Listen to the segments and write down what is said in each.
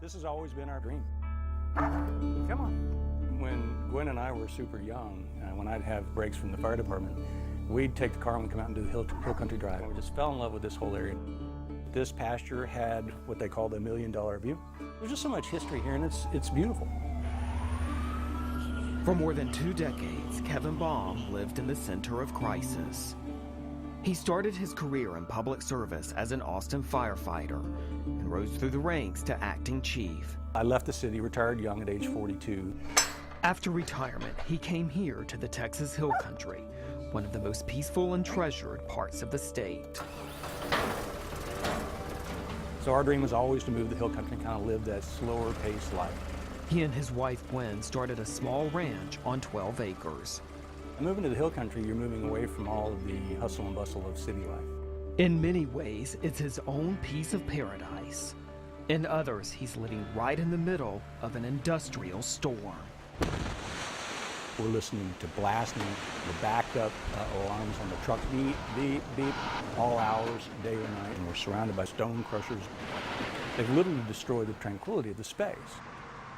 This has always been our dream. Come on. When Gwen and I were super young, when I'd have breaks from the fire department, we'd take the car and we'd come out and do the hill country drive. And we just fell in love with this whole area. This pasture had what they called a $1 million view. There's just so much history here, and it's beautiful. For more than 2 decades, Kevin Baum lived in the center of crisis. He started his career in public service as an Austin firefighter and rose through the ranks to acting chief. I left the city, retired young at age 42. After retirement, he came here to the Texas Hill Country, one of the most peaceful and treasured parts of the state. So our dream was always to move to the hill country and kind of live that slower paced life. He and his wife Gwen started a small ranch on 12 acres. Moving to the hill country, you're moving away from all of the hustle and bustle of city life. In many ways, it's his own piece of paradise. In others, he's living right in the middle of an industrial storm. We're listening to blasting, the backed up alarms on the truck, beep, beep, beep, all hours, day or night, and we're surrounded by stone crushers. They've literally destroyed the tranquility of the space.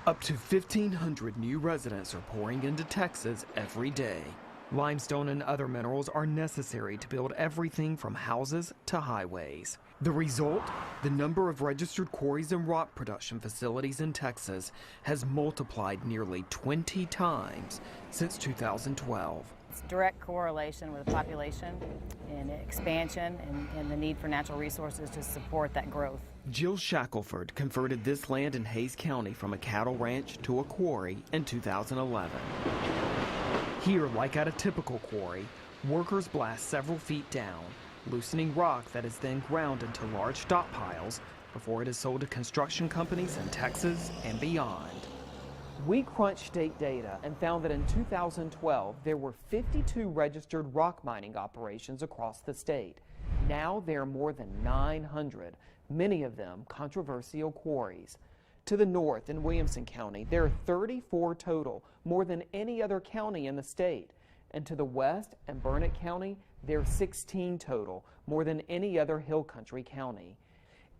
Up to 1,500 new residents are pouring into Texas every day. Limestone and other minerals are necessary to build everything from houses to highways. The result? The number of registered quarries and rock production facilities in Texas has multiplied nearly 20 times since 2012. It's direct correlation with population and expansion and the need for natural resources to support that growth. Jill Shackelford converted this land in Hays County from a cattle ranch to a quarry in 2011. Here, like at a typical quarry, workers blast several feet down, loosening rock that is then ground into large stockpiles before it is sold to construction companies in Texas and beyond. We crunched state data and found that in 2012, there were 52 registered rock mining operations across the state. Now there are more than 900, many of them controversial quarries. To the north in Williamson County, there are 34 total, more than any other county in the state. And to the west in Burnett County, there are 16 total, more than any other hill country county.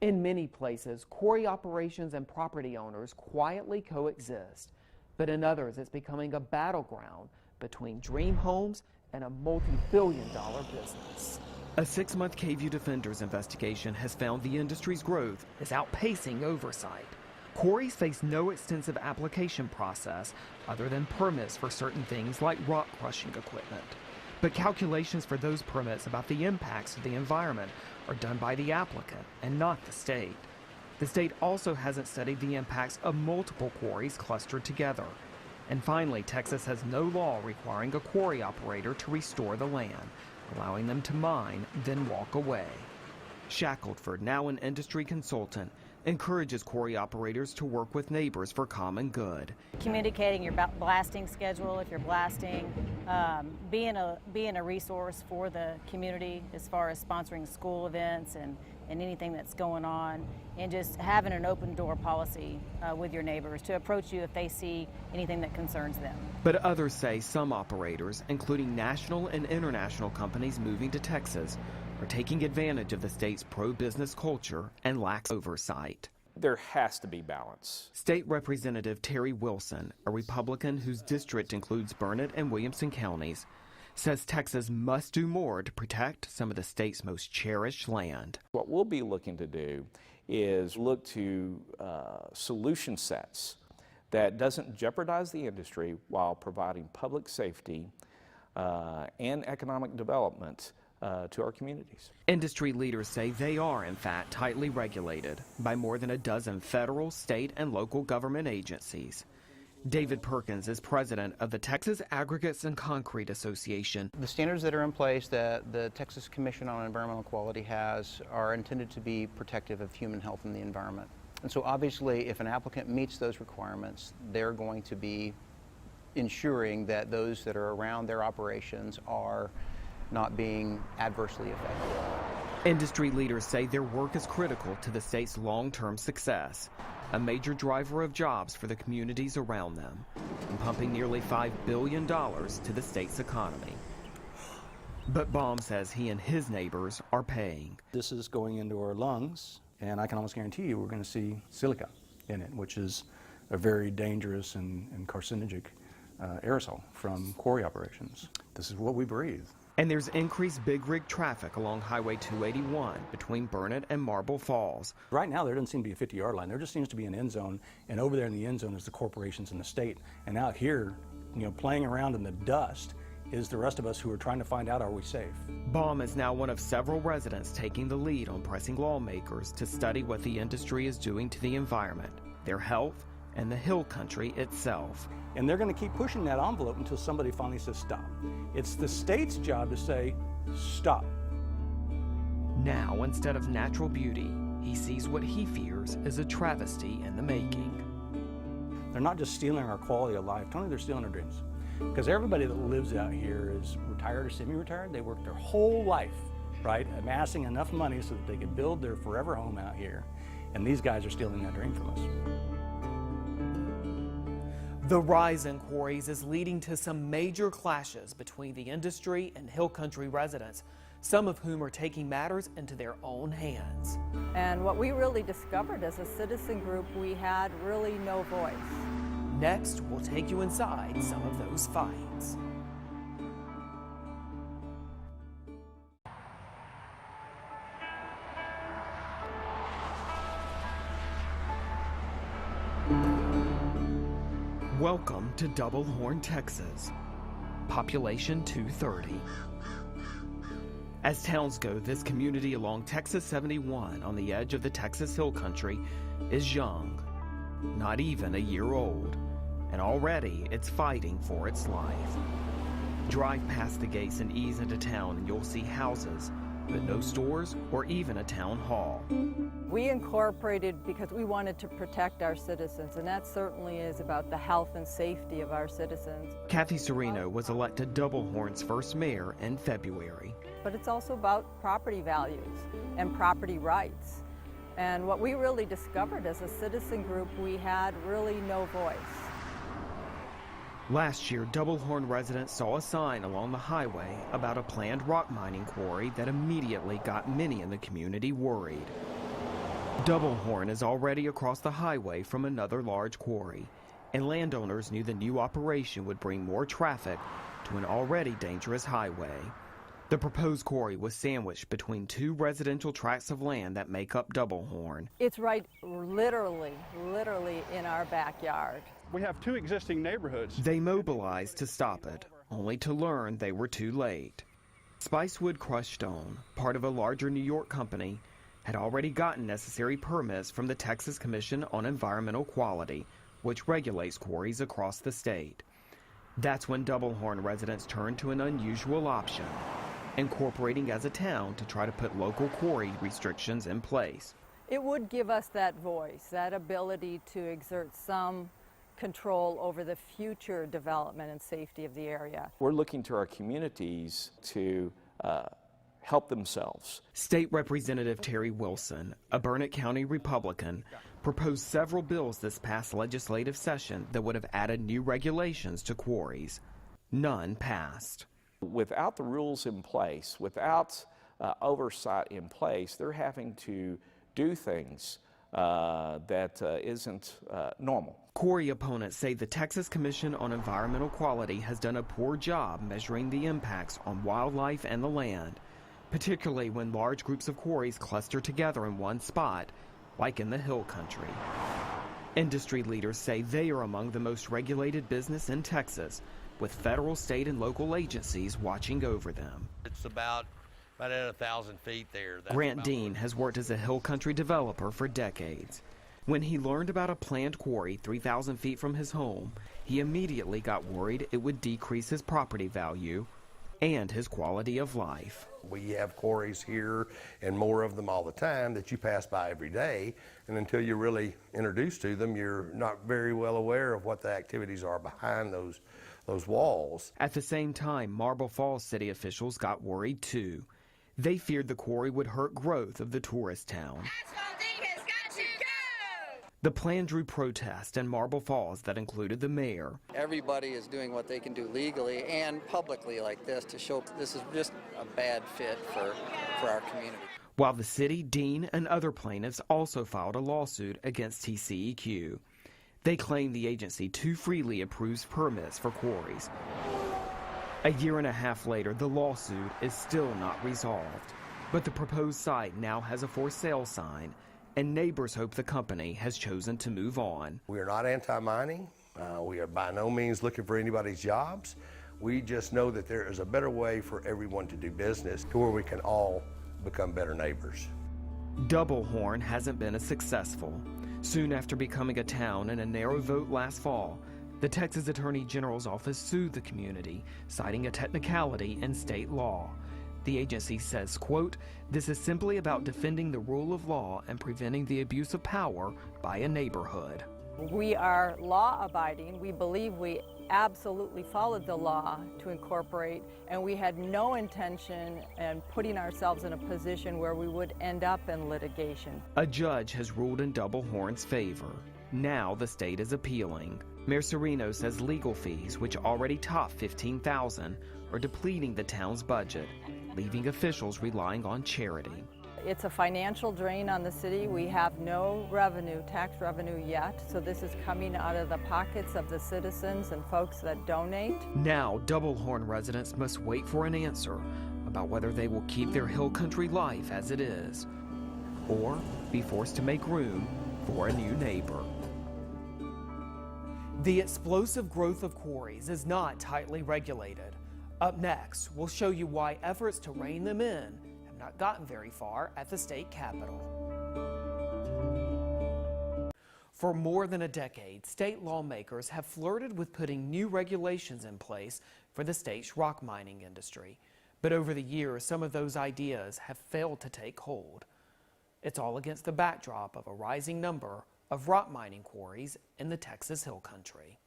In many places, quarry operations and property owners quietly coexist, but in others it's becoming a battleground between dream homes and a multi-billion-dollar business. A 6-month KVUE Defenders investigation has found the industry's growth is outpacing oversight. Quarries face no extensive application process other than permits for certain things like rock crushing equipment. But calculations for those permits about the impacts to the environment are done by the applicant and not the state. The state also hasn't studied the impacts of multiple quarries clustered together. And finally, Texas has no law requiring a quarry operator to restore the land, allowing them to mine, then walk away. Shackelford, now an industry consultant, encourages quarry operators to work with neighbors for common good. Communicating your blasting schedule if you're blasting, being a resource for the community as far as sponsoring school events and anything that's going on, and just having an open door policy with your neighbors to approach you if they see anything that concerns them. But others say some operators, including national and international companies moving to Texas, are taking advantage of the state's pro-business culture and lax oversight. There has to be balance. State Representative Terry Wilson, a Republican whose district includes Burnett and Williamson counties, says Texas must do more to protect some of the state's most cherished land. What we'll be looking to do is look to solution sets that doesn't jeopardize the industry while providing public safety and economic development to our communities. Industry leaders say they are, in fact, tightly regulated by more than a dozen federal, state, and local government agencies. David Perkins is president of the Texas Aggregates and Concrete Association. The standards that are in place that the Texas Commission on Environmental Quality has are intended to be protective of human health and the environment. And so obviously if an applicant meets those requirements, they're going to be ensuring that those that are around their operations are not being adversely affected. Industry leaders say their work is critical to the state's long-term success, a major driver of jobs for the communities around them, and pumping nearly $5 billion to the state's economy. But Baum says he and his neighbors are paying. This is going into our lungs, and I can almost guarantee you we're going to see silica in it, which is a very dangerous and carcinogenic aerosol from quarry operations. This is what we breathe. And there's increased big rig traffic along Highway 281 between Burnett and Marble Falls. Right now, there doesn't seem to be a 50-yard line. There just seems to be an end zone, and over there in the end zone is the corporations and the state. And out here, playing around in the dust is the rest of us who are trying to find out, are we safe? Baum is now one of several residents taking the lead on pressing lawmakers to study what the industry is doing to the environment, their health, and the hill country itself. And they're going to keep pushing that envelope until somebody finally says stop. It's the state's job to say stop. Now, instead of natural beauty, he sees what he fears is a travesty in the making. They're not just stealing our quality of life, Tony, they're stealing our dreams. Because everybody that lives out here is retired or semi-retired. They work their whole life, right, amassing enough money so that they can build their forever home out here. And these guys are stealing that dream from us. The rise in quarries is leading to some major clashes between the industry and hill country residents, some of whom are taking matters into their own hands. And what we really discovered as a citizen group, we had really no voice. Next, we'll take you inside some of those fights. Welcome to Double Horn, Texas. Population 230. As towns go, this community along Texas 71 on the edge of the Texas Hill Country is young, not even a year old, and already it's fighting for its life. Drive past the gates and ease into town and you'll see houses, but no stores or even a town hall. We incorporated because we wanted to protect our citizens, and that certainly is about the health and safety of our citizens. Kathy Sereno was elected Double Horn's first mayor in February. But it's also about property values and property rights. And what we really discovered as a citizen group, we had really no voice. Last year, Double Horn residents saw a sign along the highway about a planned rock mining quarry that immediately got many in the community worried. Double Horn is already across the highway from another large quarry, and landowners knew the new operation would bring more traffic to an already dangerous highway. The proposed quarry was sandwiched between two residential tracts of land that make up Double Horn. It's right literally in our backyard. We have two existing neighborhoods. They mobilized to stop it, only to learn they were too late. Spicewood Crushed Stone, part of a larger New York company, had already gotten necessary permits from the Texas Commission on Environmental Quality, which regulates quarries across the state. That's when Double Horn residents turned to an unusual option, incorporating as a town to try to put local quarry restrictions in place. It would give us that voice, that ability to exert some control over the future development and safety of the area. We're looking to our communities to help themselves. State Representative Terry Wilson, a Burnett County Republican, proposed several bills this past legislative session that would have added new regulations to quarries. None passed. Without the rules in place, without oversight in place, they're having to do things that isn't normal. Quarry opponents say the Texas Commission on Environmental Quality has done a poor job measuring the impacts on wildlife and the land, particularly when large groups of quarries cluster together in one spot, like in the Hill Country. Industry leaders say they are among the most regulated business in Texas, with federal, state, and local agencies watching over them. It's about at 1,000 feet there. Grant Dean has worked as a Hill Country developer for decades. When he learned about a planned quarry 3,000 feet from his home, he immediately got worried it would decrease his property value and his quality of life. We have quarries here and more of them all the time that you pass by every day, and until you're really introduced to them, you're not very well aware of what the activities are behind those walls. At the same time, Marble Falls city officials got worried too. They feared the quarry would hurt growth of the tourist town. Asphalting has got to go! The plan drew protest in Marble Falls that included the mayor. Everybody is doing what they can do legally and publicly like this to show this is just a bad fit for our community. while the city, dean, and other plaintiffs also filed a lawsuit against TCEQ. They claim the agency too freely approves permits for quarries. A year and a half later, the lawsuit is still not resolved. But the proposed site now has a for sale sign, and neighbors hope the company has chosen to move on. We are not anti-mining. We are by no means looking for anybody's jobs. We just know that there is a better way for everyone to do business to where we can all become better neighbors. Double Horn hasn't been as successful. Soon after becoming a town in a narrow vote last fall, the Texas Attorney General's office sued the community, citing a technicality in state law. The agency says, quote, "This is simply about defending the rule of law and preventing the abuse of power by a neighborhood." We are law-abiding. We believe we absolutely followed the law to incorporate, and we had no intention in putting ourselves in a position where we would end up in litigation. A judge has ruled in Double Horn's favor. Now the state is appealing. Mayor Sereno says legal fees, which already top $15,000, are depleting the town's budget, leaving officials relying on charity. It's a financial drain on the city. We have no revenue, tax revenue yet, so this is coming out of the pockets of the citizens and folks that donate. Now, Double Horn residents must wait for an answer about whether they will keep their hill country life as it is, or be forced to make room for a new neighbor. The explosive growth of quarries is not tightly regulated. Up next, we'll show you why efforts to rein them in have not gotten very far at the state capitol. For more than a decade, state lawmakers have flirted with putting new regulations in place for the state's rock mining industry. But over the years, some of those ideas have failed to take hold. It's all against the backdrop of a rising number of rock mining quarries in the Texas Hill Country.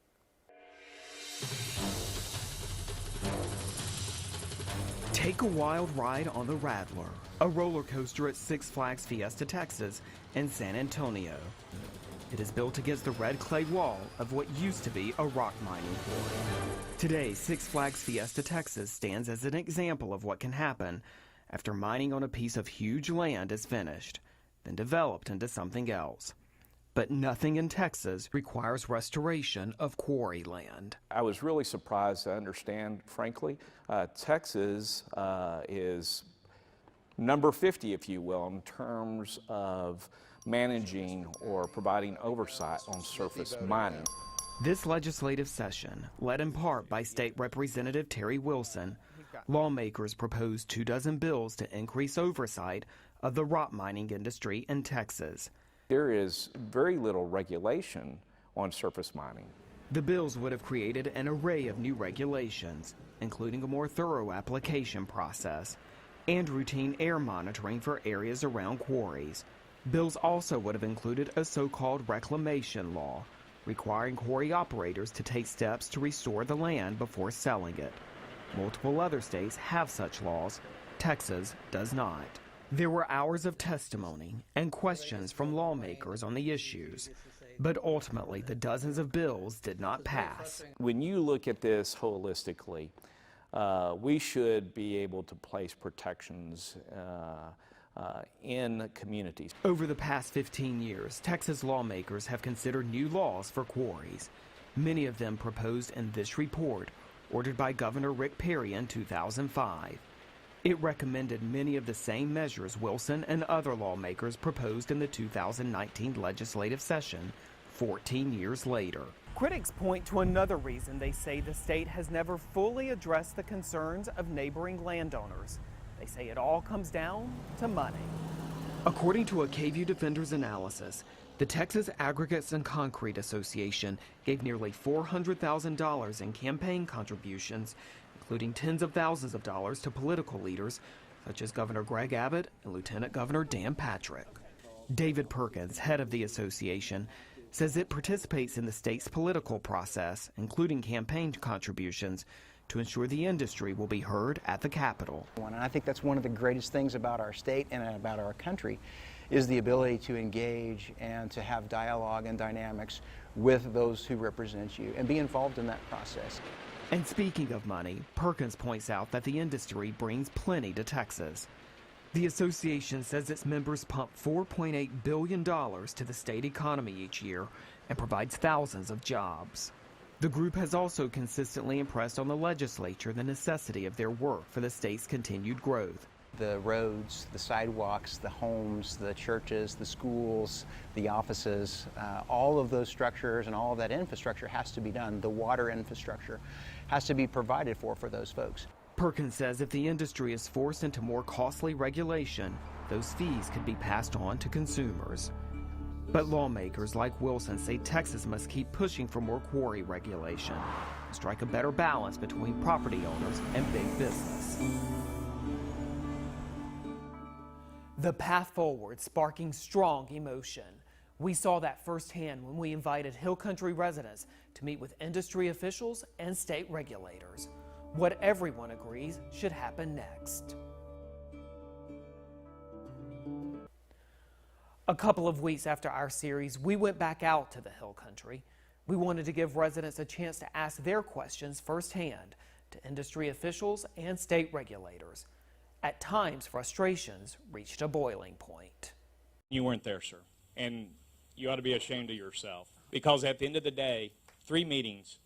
Take a wild ride on the Rattler, a roller coaster at Six Flags Fiesta Texas in San Antonio. It is built against the red clay wall of what used to be a rock mining quarry. Today, Six Flags Fiesta Texas stands as an example of what can happen after mining on a piece of huge land is finished, then developed into something else. But nothing in Texas requires restoration of quarry land. I was really surprised to understand, frankly, Texas is number 50, if you will, in terms of managing or providing oversight on surface mining. This legislative session, led in part by State Representative Terry Wilson, lawmakers proposed 24 bills to increase oversight of the rock mining industry in Texas. There is very little regulation on surface mining. The bills would have created an array of new regulations, including a more thorough application process and routine air monitoring for areas around quarries. Bills also would have included a so-called reclamation law, requiring quarry operators to take steps to restore the land before selling it. Multiple other states have such laws. Texas does not. There were hours of testimony and questions from lawmakers on the issues, but ultimately the dozens of bills did not pass. When you look at this holistically, we should be able to place protections in communities. Over the past 15 years, Texas lawmakers have considered new laws for quarries, many of them proposed in this report, ordered by Governor Rick Perry in 2005. It recommended many of the same measures Wilson and other lawmakers proposed in the 2019 legislative session 14 years later. Critics point to another reason they say the state has never fully addressed the concerns of neighboring landowners. They say it all comes down to money. According to a KVUE Defenders analysis, the Texas Aggregates and Concrete Association gave nearly $400,000 in campaign contributions, including tens of thousands of dollars to political leaders such as Governor Greg Abbott and Lieutenant Governor Dan Patrick. David Perkins, head of the association, says it participates in the state's political process, including campaign contributions, to ensure the industry will be heard at the Capitol. And I think that's one of the greatest things about our state and about our country is the ability to engage and to have dialogue and dynamics with those who represent you and be involved in that process. And speaking of money, Perkins points out that the industry brings plenty to Texas. The association says its members pump $4.8 billion to the state economy each year and provides thousands of jobs. The group has also consistently impressed on the legislature the necessity of their work for the state's continued growth. The roads, the sidewalks, the homes, the churches, the schools, the offices, all of those structures and all of that infrastructure has to be done. The water infrastructure has to be provided for those folks. Perkins says if the industry is forced into more costly regulation, those fees could be passed on to consumers. But lawmakers like Wilson say Texas must keep pushing for more quarry regulation, strike a better balance between property owners and big business. The path forward sparking strong emotion. We saw that firsthand when we invited Hill Country residents to meet with industry officials and state regulators. What everyone agrees should happen next. A couple of weeks after our series, we went back out to the Hill Country. We wanted to give residents a chance to ask their questions firsthand to industry officials and state regulators. At times, frustrations reached a boiling point. You weren't there, sir, and you ought to be ashamed of yourself, because at the end of the day, 3 meetings,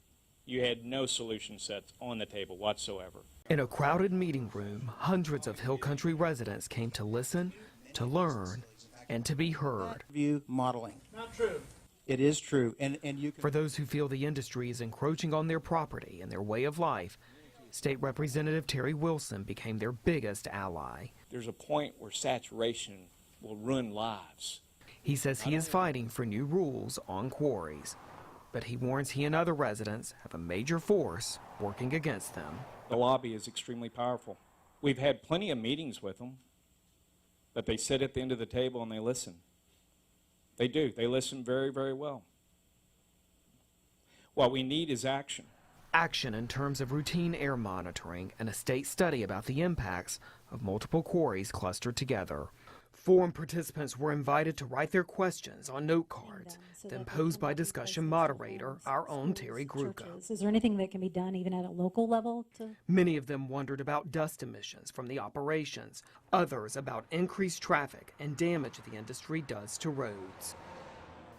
you had no solution sets on the table whatsoever. In a crowded meeting room, hundreds of Hill Country residents came to listen, to learn, and to be heard. View modeling. Not true. It is true, and you can... For those who feel the industry is encroaching on their property and their way of life, State Representative Terry Wilson became their biggest ally. There's a point where saturation will ruin lives. He says he is fighting for new rules on quarries, but he warns he and other residents have a major force working against them. The lobby is extremely powerful. We've had plenty of meetings with them, but they sit at the end of the table and they listen. They do. They listen very, very well. What we need is action. Action in terms of routine air monitoring and a state study about the impacts of multiple quarries clustered together. Forum participants were invited to write their questions on note cards, then posed by discussion moderator, our own Terry Gruca. Is there anything that can be done even at a local level? Many of them wondered about dust emissions from the operations, others about increased traffic and damage the industry does to roads.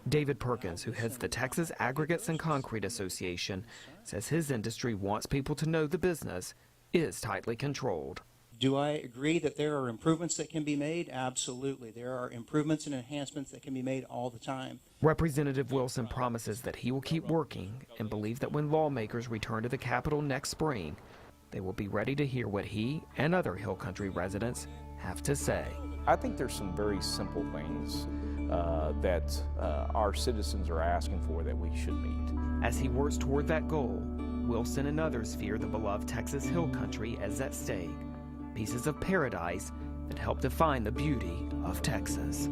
David Perkins, who heads the Texas Aggregates and Concrete Association, says his industry wants people to know the business is tightly controlled. Do I agree that there are improvements that can be made? Absolutely. There are improvements and enhancements that can be made all the time. Representative Wilson promises that he will keep working and believes that when lawmakers return to the Capitol next spring, they will be ready to hear what he and other Hill Country residents have to say. I think there's some very simple things that our citizens are asking for that we should meet. As he works toward that goal, Wilson and others fear the beloved Texas Hill Country is at stake. Pieces of paradise that help define the beauty of Texas.